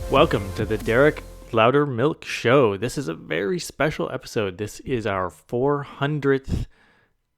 Welcome to the Derek Loudermilk Show. This is a very special episode. This is our 400th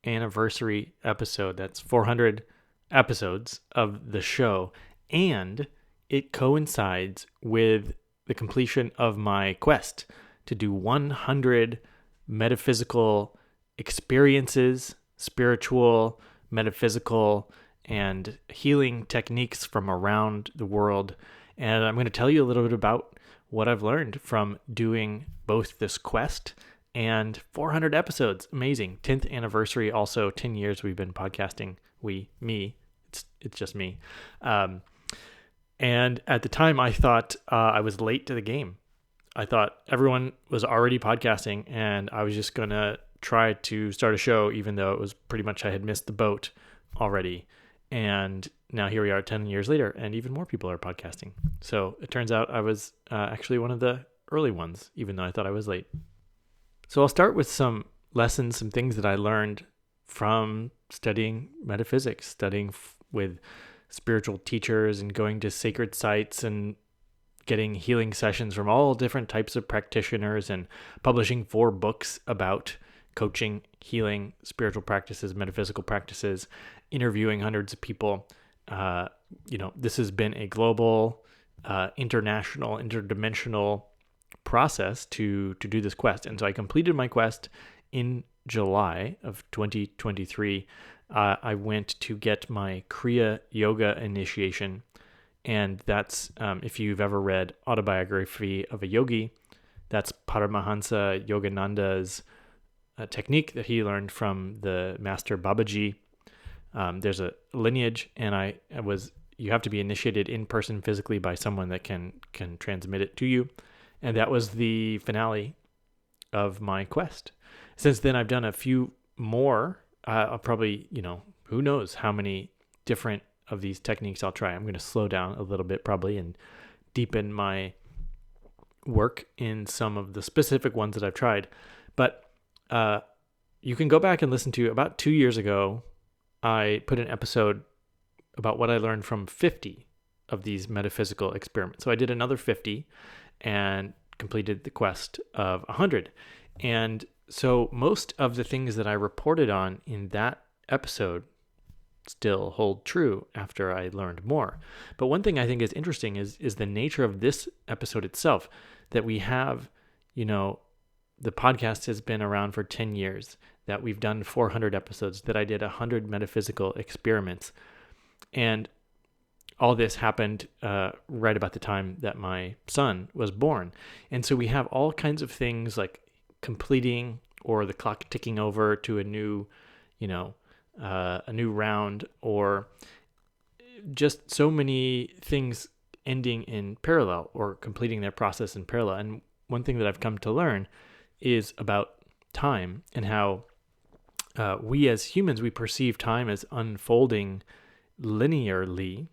anniversary episode. That's 400 episodes of the show. And it coincides with the completion of my quest to do 100 metaphysical experiences, spiritual, metaphysical, and healing techniques from around the world. And I'm going to tell you a little bit about what I've learned from doing both this quest and 400 episodes. Amazing. 10th anniversary, also 10 years we've been podcasting. It's just me. And at the time I thought I was late to the game. I thought everyone was already podcasting and I was just going to try to start a show, even though it was pretty much I had missed the boat already. And now here we are 10 years later, and even more people are podcasting. So it turns out I was actually one of the early ones, even though I thought I was late. So I'll start with some lessons, some things that I learned from studying metaphysics, studying with spiritual teachers and going to sacred sites and getting healing sessions from all different types of practitioners and publishing 4 books about coaching, healing, spiritual practices, metaphysical practices, interviewing hundreds of people. This has been a global, international, interdimensional process to do this quest. And so I completed my quest in July of 2023. I went to get my Kriya Yoga initiation. And that's, if you've ever read Autobiography of a Yogi, that's Paramahansa Yogananda's technique that he learned from the master Babaji. There's a lineage, and you have to be initiated in person physically by someone that can transmit it to you. And that was the finale of my quest. Since then, I've done a few more. I'll probably, who knows how many different of these techniques I'll try. I'm going to slow down a little bit probably and deepen my work in some of the specific ones that I've tried. But you can go back and listen to about 2 years ago. I put an episode about what I learned from 50 of these metaphysical experiments. So I did another 50 and completed the quest of 100. And so most of the things that I reported on in that episode still hold true after I learned more. But one thing I think is interesting is the nature of this episode itself, that we have, the podcast has been around for 10 years, that we've done 400 episodes, that I did 100 metaphysical experiments. And all this happened right about the time that my son was born. And so we have all kinds of things like completing or the clock ticking over to a new round, or just so many things ending in parallel or completing their process in parallel. And one thing that I've come to learn is about time and how we as humans, we perceive time as unfolding linearly,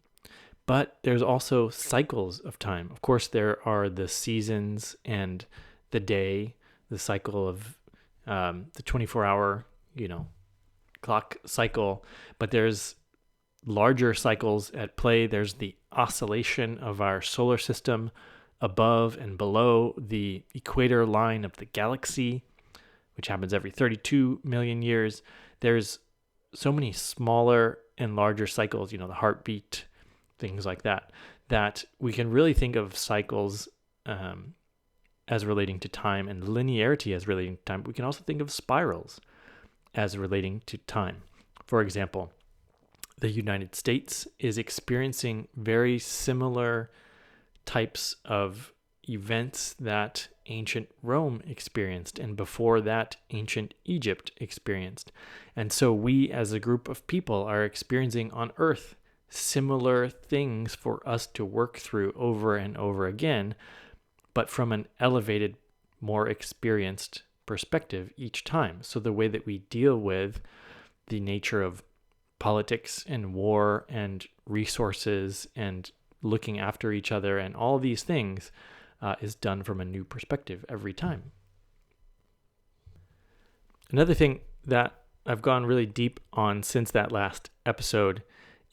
but there's also cycles of time. Of course, there are the seasons and the day, the cycle of the 24-hour, clock cycle, but there's larger cycles at play. There's the oscillation of our solar system above and below the equator line of the galaxy, which happens every 32 million years. There's so many smaller and larger cycles, the heartbeat, things like that we can really think of cycles as relating to time, and linearity as relating to time. We can also think of spirals as relating to time. For example, the United States is experiencing very similar types of events that ancient Rome experienced, and before that, ancient Egypt experienced. And so we as a group of people are experiencing on Earth similar things for us to work through over and over again, but from an elevated, more experienced perspective each time. So the way that we deal with the nature of politics and war and resources and looking after each other and all these things is done from a new perspective every time. Another thing that I've gone really deep on since that last episode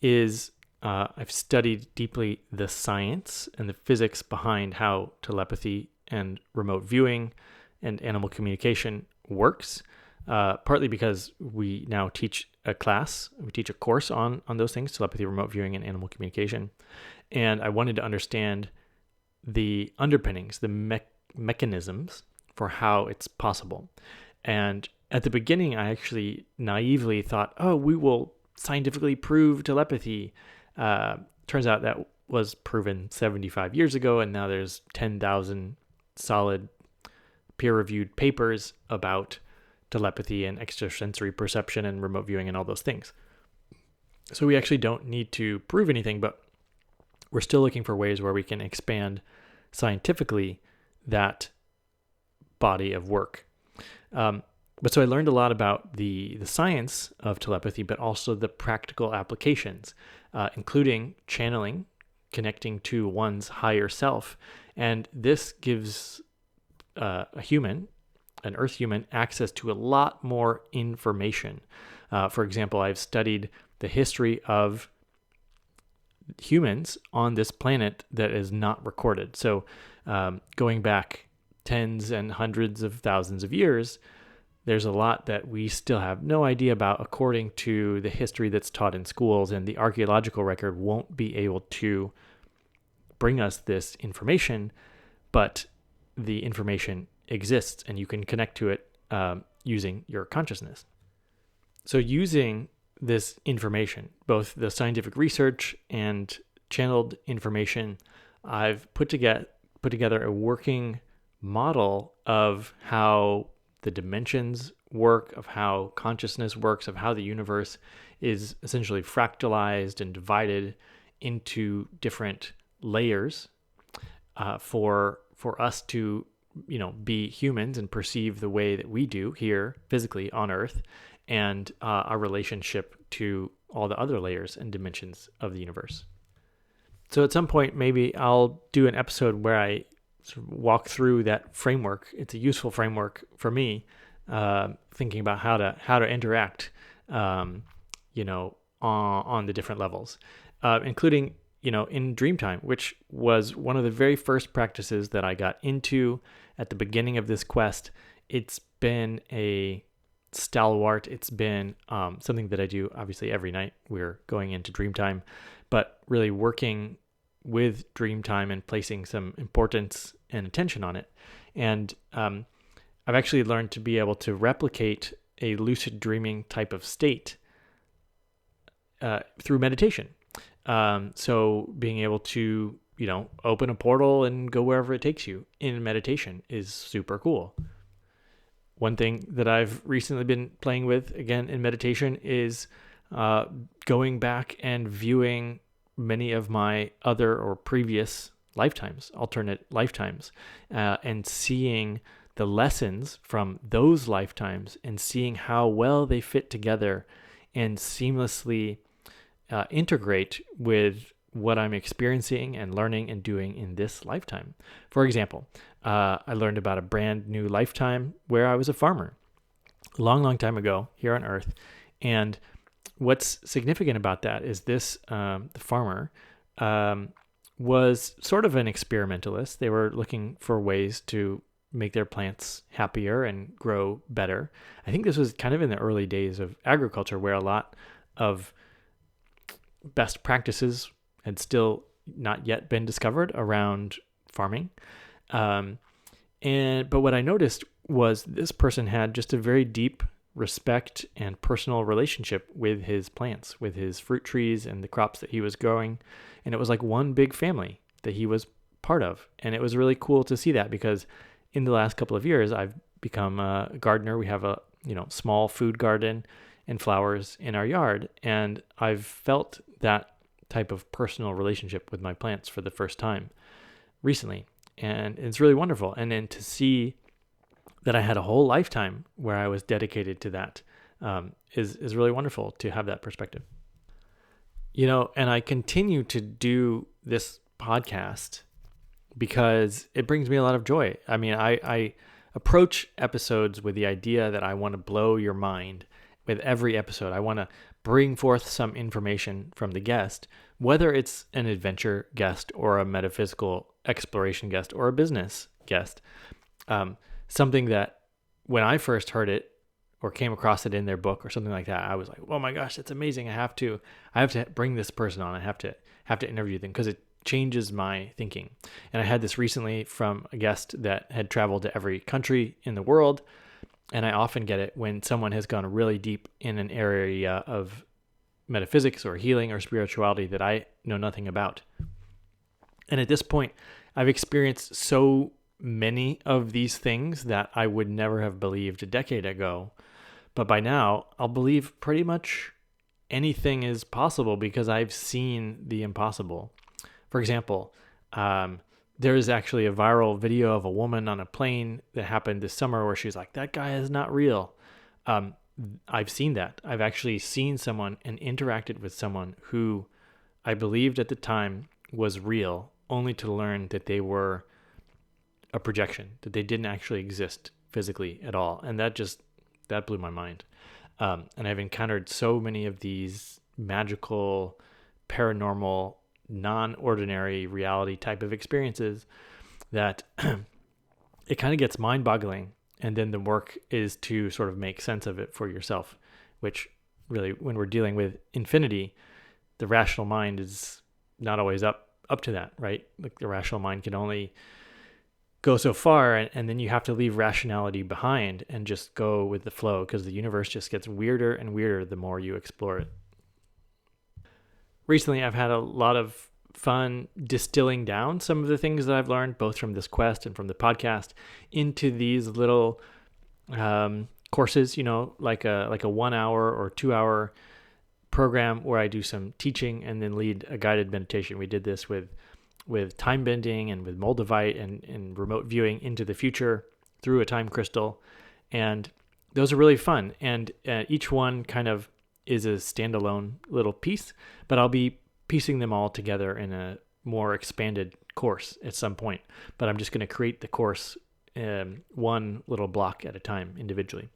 is I've studied deeply the science and the physics behind how telepathy and remote viewing and animal communication works, partly because we now teach a course on those things, telepathy, remote viewing, and animal communication. And I wanted to understand the underpinnings, the mechanisms for how it's possible. And at the beginning, I actually naively thought, oh, we will scientifically prove telepathy. Turns out that was proven 75 years ago, and now there's 10,000 solid peer-reviewed papers about telepathy and extrasensory perception and remote viewing and all those things. So we actually don't need to prove anything, but we're still looking for ways where we can expand scientifically that body of work. But so I learned a lot about the science of telepathy, but also the practical applications, including channeling, connecting to one's higher self. And this gives a human, an Earth human, access to a lot more information. For example, I've studied the history of humans on this planet that is not recorded. So going back tens and hundreds of thousands of years, there's a lot that we still have no idea about according to the history that's taught in schools, and the archaeological record won't be able to bring us this information, but the information exists and you can connect to it using your consciousness. So using this information, both the scientific research and channeled information, I've put together a working model of how the dimensions work, of how consciousness works, of how the universe is essentially fractalized and divided into different layers for us to, be humans and perceive the way that we do here physically on Earth, and our relationship to all the other layers and dimensions of the universe. So at some point, maybe I'll do an episode where I sort of walk through that framework. It's a useful framework for me, thinking about how to interact, on the different levels, including, in Dreamtime, which was one of the very first practices that I got into at the beginning of this quest. It's been a stalwart. It's been something that I do obviously every night. We're going into Dreamtime, but really working with Dreamtime and placing some importance and attention on it. And I've actually learned to be able to replicate a lucid dreaming type of state through meditation. So being able to, open a portal and go wherever it takes you in meditation is super cool. One thing that I've recently been playing with again in meditation is going back and viewing many of my other or previous lifetimes, alternate lifetimes, and seeing the lessons from those lifetimes and seeing how well they fit together and seamlessly integrate with what I'm experiencing and learning and doing in this lifetime. For example, I learned about a brand new lifetime where I was a farmer a long time ago here on Earth. And what's significant about that is this, the farmer was sort of an experimentalist. They were looking for ways to make their plants happier and grow better. I think this was kind of in the early days of agriculture, where a lot of best practices had still not yet been discovered around farming. But what I noticed was this person had just a very deep respect and personal relationship with his plants, with his fruit trees and the crops that he was growing. And it was like one big family that he was part of. And it was really cool to see that, because in the last couple of years, I've become a gardener. We have a, small food garden and flowers in our yard. And I've felt that type of personal relationship with my plants for the first time recently. And it's really wonderful. And then to see that I had a whole lifetime where I was dedicated to that is really wonderful to have that perspective. And I continue to do this podcast because it brings me a lot of joy. I mean, I approach episodes with the idea that I want to blow your mind with every episode. I want to bring forth some information from the guest, whether it's an adventure guest or a metaphysical exploration guest or a business guest. Something that when I first heard it or came across it in their book or something like that, I was like, oh my gosh, that's amazing. I have to bring this person on. I have to interview them because it changes my thinking. And I had this recently from a guest that had traveled to every country in the world. And I often get it when someone has gone really deep in an area of metaphysics or healing or spirituality that I know nothing about. And at this point, I've experienced so many of these things that I would never have believed a decade ago. But by now, I'll believe pretty much anything is possible because I've seen the impossible. For example, there is actually a viral video of a woman on a plane that happened this summer where she's like, that guy is not real. I've seen that. I've actually seen someone and interacted with someone who I believed at the time was real, only to learn that they were a projection, that they didn't actually exist physically at all. And that blew my mind. And I've encountered so many of these magical, paranormal, non-ordinary reality type of experiences that it kind of gets mind-boggling. And then the work is to sort of make sense of it for yourself, which really, when we're dealing with infinity, the rational mind is not always up to that, right? Like the rational mind can only go so far, and then you have to leave rationality behind and just go with the flow, because the universe just gets weirder and weirder the more you explore it. Recently, I've had a lot of fun distilling down some of the things that I've learned, both from this quest and from the podcast, into these little courses, like a 1 hour or 2 hour program where I do some teaching and then lead a guided meditation. We did this with time bending and with Moldavite and remote viewing into the future through a time crystal. And those are really fun. And each one kind of is a standalone little piece, but I'll be piecing them all together in a more expanded course at some point. But I'm just going to create the course one little block at a time individually.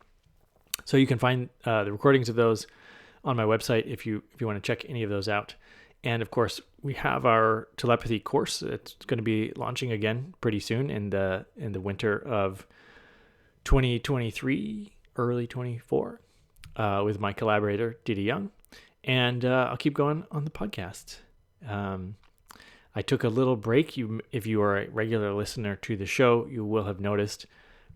So you can find the recordings of those on my website if you want to check any of those out. And of course, we have our telepathy course. It's going to be launching again pretty soon in the winter of 2023, early 24. With my collaborator, Didi Young. And I'll keep going on the podcast. I took a little break. If you are a regular listener to the show, you will have noticed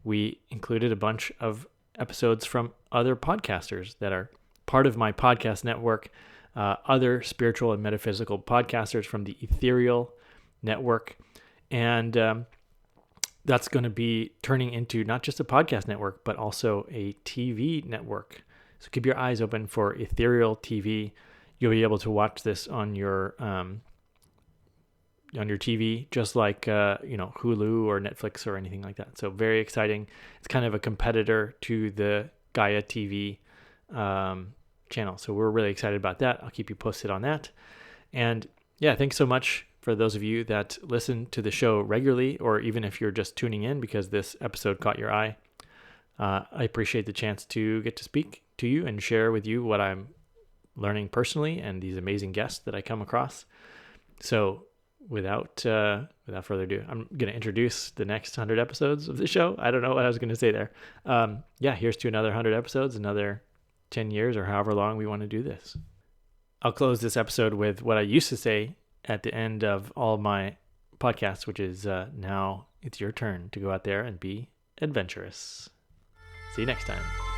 we included a bunch of episodes from other podcasters that are part of my podcast network, other spiritual and metaphysical podcasters from the Ethereal Network. And that's going to be turning into not just a podcast network, but also a TV network. So keep your eyes open for Ethereal TV. You'll be able to watch this on your TV, just like Hulu or Netflix or anything like that. So very exciting. It's kind of a competitor to the Gaia TV channel. So we're really excited about that. I'll keep you posted on that. And yeah, thanks so much for those of you that listen to the show regularly, or even if you're just tuning in because this episode caught your eye. I appreciate the chance to get to speak to you and share with you what I'm learning personally and these amazing guests that I come across. So without further ado, I'm going to introduce the next 100 episodes of the show. I don't know what I was going to say there. Here's to another 100 episodes, another 10 years or however long we want to do this. I'll close this episode with what I used to say at the end of all my podcasts, which is now it's your turn to go out there and be adventurous. See you next time.